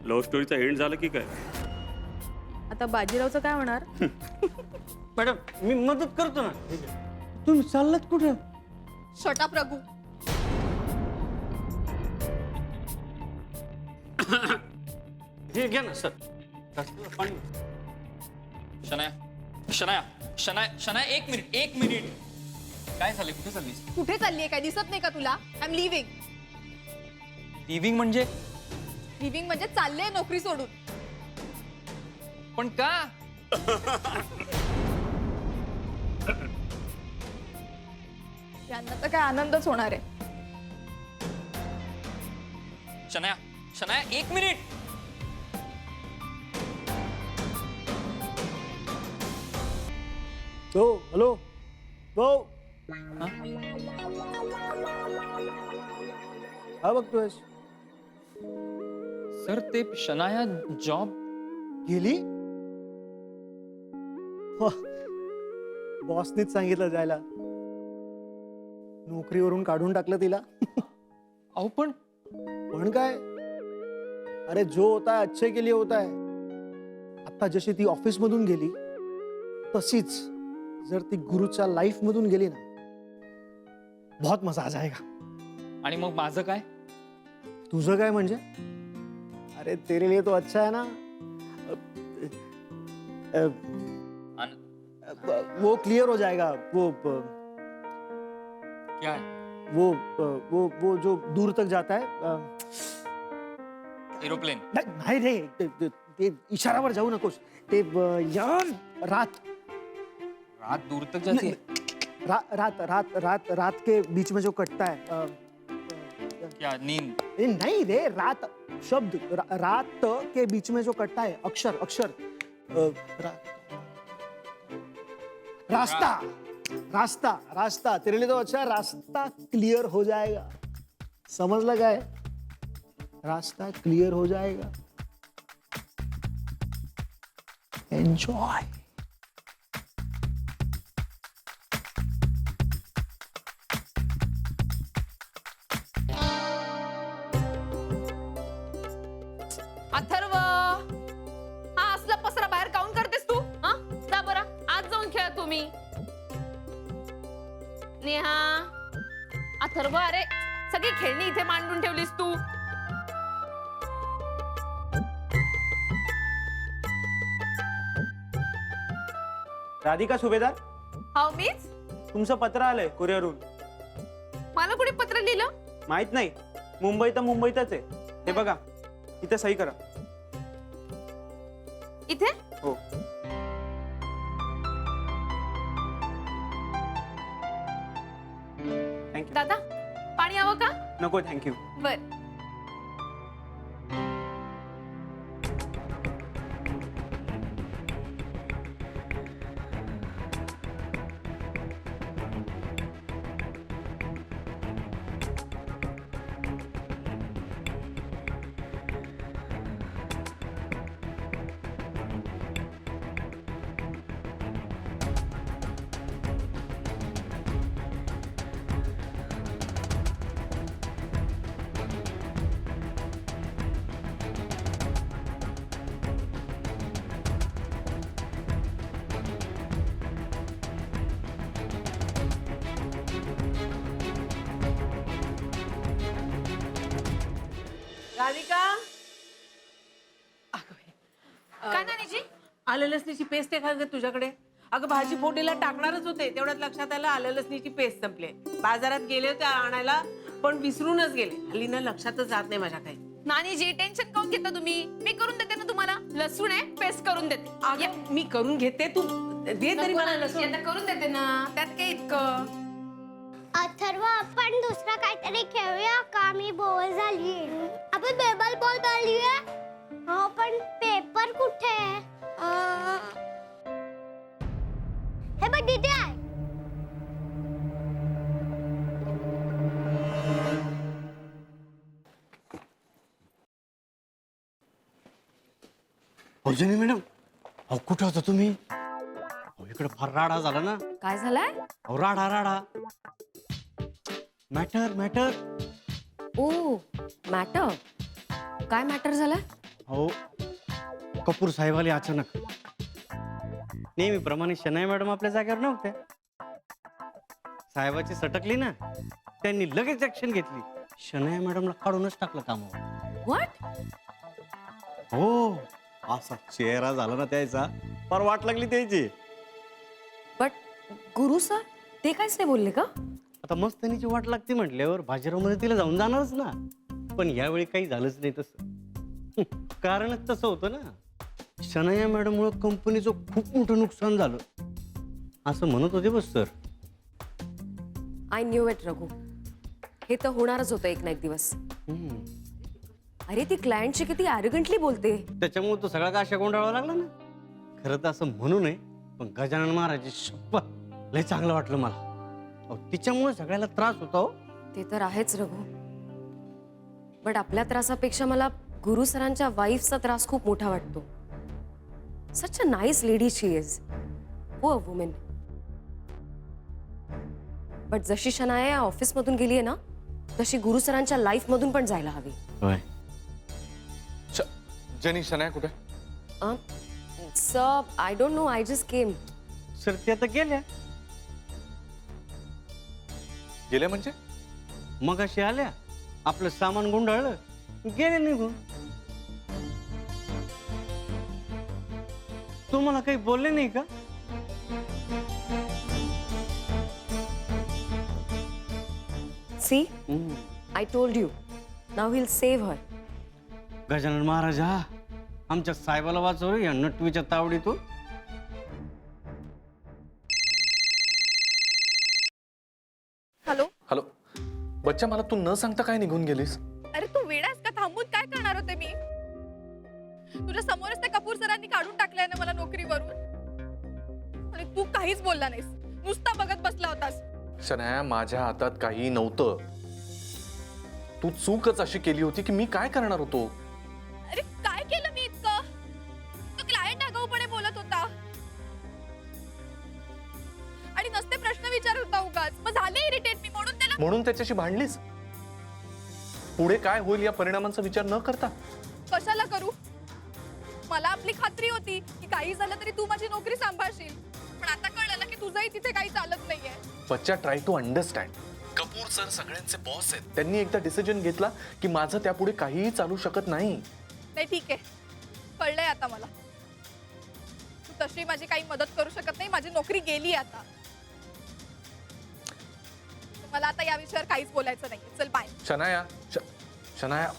Love स्टोरीचा end झाला की काय? आता बाजीरावचं काय होणार? मॅडम मी मदत करतो ना. तुम्ही चाललात कुठं? शट रघु. हे घ्या ना सर. पाणी. शनाया शनाया शनाया शनाया एक मिनिट काय झालं? कुठे चाललीस? कुठे चाललीये? काय दिसत नाही का तुला? I am living. लिव्हिंग म्हणजे? लिव्हिंग म्हणजे चालले नोकरी सोडून. पण का? यांना तर काय आनंदच होणार आहे. शनाया शनाया एक मिनिट. हो हॅलो हो. हा बघतोयस? सर ते शनाया जॉब गेली. बॉसनीच सांगितलं जायला. नोकरीवरून काढून टाकलं तिला. अहो पण काय? अरे जो होता है अच्छे के लिए होता है. आता जशी ती ऑफिस मधून गेली तशीच जर ती गुरुच्या लाईफ मधून गेली ना, बहुत मजा आ जाएगा. आणि मग माझं काय? तुझं काय म्हणजे? अरे तेरे लिए तो अच्छा है ना. वो क्लियर हो जाएगा. क्या है? वो जो दूर तक जाता है. एरोप्लेन. नाही रे, ते इशारावर जाऊ नकोस. ते यार रात दूर तक जाती है. रात के बीच में जो कटता है. क्या नींद? नहीं रे, रात शब्द. रात के बीच में जो कटता है अक्षर. रास्ता तेरे लिए तो अच्छा है. रास्ता क्लियर हो जाएगा. समझ लगा है? रास्ता क्लियर हो जाएगा. एंजॉय. अथर्व, हा असला पसरा बाहेर काऊन करतेस तू? हा जा बरं, आज जाऊन खेळा तुम्ही. नेहा, अथर्व, अरे सगळी खेळणी इथे मांडून ठेवलीस तू. राधिका सुभेदार, हा मीच. तुमचं पत्र आलंय कुरिअरहून. मला कुठे पत्र लिहिलं? माहित नाही. मुंबई तर मुंबईतच आहे. हे बघा, इथे सही करा. इथे? हो. थँक्यू. दादा, पाणी हवं का? नको थँक्यू. बर. राधिका, काय नानीजी? आलं लसणीची पेस्ट आहे का ग तुझ्याकडे? अगं भाजी फोडणीला टाकणारच होते, तेवढ्यात लक्षात आलं आलं लसणीची पेस्ट संपले. बाजारात गेले होते आणायला, पण विसरूनच गेले. हल्ली ना लक्षातच जात नाही माझ्या काही. नानीजी, टेन्शन काऊन घेता तुम्ही? मी करून देते ना तुम्हाला. लसूण आहे, पेस्ट करून देते. अगं मी करून घेते, तू दे तरी मला लसूण. आता करून देते ना, त्यात काय इतकं? अथर्व, आपण दुसरा काहीतरी खेळूया का? मी बोर झाली. आपण बेबल बॉल खेळूया. हो, पण पेपर कुठे? हे बघ तिथे आहे. भोजनी मॅडम, अहो कुठे होता तुम्ही? इकडे फार राडा झाला ना. काय झालंय? अहो राडा. मॅटर. ओ मॅटर. काय मॅटर झालं? हो कपूर साहेब आले अचानक. नेहमीप्रमाणे शनाई मॅडम आपल्या जागेवर नव्हत्या. साहेबाची सटकली ना, त्यांनी लगेच ऍक्शन घेतली. शनाई मॅडमला काढूनच टाकलं कामावर. व्हॉट? हो असा चेहरा झाला ना त्याचा, फार वाट लागली त्याची. बट गुरु सर ते काहीच नाही बोलले का? आता मस्तानीची वाट लागते म्हटल्यावर बाजीरावमध्ये तिला जाऊन जाणारच ना. पण यावेळी काही झालंच नाही तसं. कारणच तसं होतं ना, शनाया मॅडममुळे कंपनीचं खूप मोठं नुकसान झालं असं म्हणत होते बस sir. I knew it Raghu, हे तर होणारच होतं एक ना एक दिवस. अरे ती क्लायंटशी किती ॲरोगंटली बोलते. त्याच्यामुळे तो सगळा काशा गोंधळावा लागला ना. खरं तर असं म्हणू नये, पण गजानन महाराज शपथ लय चांगलं वाटलं मला. अहो, तिच्यामुळे सगळ्याला त्रास होता हो. ते तर आहेच रघु, बट आपल्या त्रासापेक्षा मला गुरु सरांच्या वाईफचा त्रास खूप मोठा वाटतो. Such a nice lady she is, हो अ वुमेन. बट जशी शनाया या ऑफिसमधून गेली आहे ना, तशी गुरु सरांच्या लाईफ मधून पण जायला हवी. होय. जेनी शनाया कुठे? Sir I don't know, I just came. Sir त्या तर गेल्या, गेले म्हणजे? मग अशी आल्या, आपलं सामान गुंडाळलं, गेले निघून. तुम्हाला काही बोलले नाही का? See, I told you. Now he'll save her. Gajanan Maharaj हा आमच्या साहेबाला वाचव या नटवीच्या तावडीतून. हॅलो. हॅलो बच्चा, मला तू न सांगता काय निघून गेलीस? अरे तू वेडास का? थांबून काय करणार होते मी? तुझ्या समोरच त्या कपूर सरांनी काढून टाकलंय ना मला नोकरीवरून, आणि तू काहीच बोलला नाहीस, नुसता बघत बसला होतास. शनाया, माझ्या हातात काही नव्हतं. तू चूकच अशी केली होती की मी काय करणार होतो. अरे काय केलं मी इतकं? तो क्लायंट आगाऊपणे बोलत होता आणि नसते प्रश्न विचारत होता उगाच. मग झाले इरिटेट मी, म्हणून त्याला. म्हणून त्याच्याशी भांडलीस? पुढे काय होईल या परिणामांचा विचार न करता? कशाला करू? मला आपली खात्री होती की काही झालं तरी तू माझी नोकरी सांभाळशील, पण आता कळलं ना की तुझंही तिथे काही चालत नाहीये. बच्चा, try to understand. Kapoor sir सगळ्यांचे बॉस आहेत. त्यांनी एकदा डिसिजन घेतला की माझं त्यापुढे काहीही चालू शकत नाही. नाही ठीक आहे, कळलंय आता मला. तू तशी माझी काही मदत करू शकत नाही, माझी नोकरी गेली आता. मला आता या विषयावर काहीच बोलायचं नाही. चल बाय. शनाया, शनाया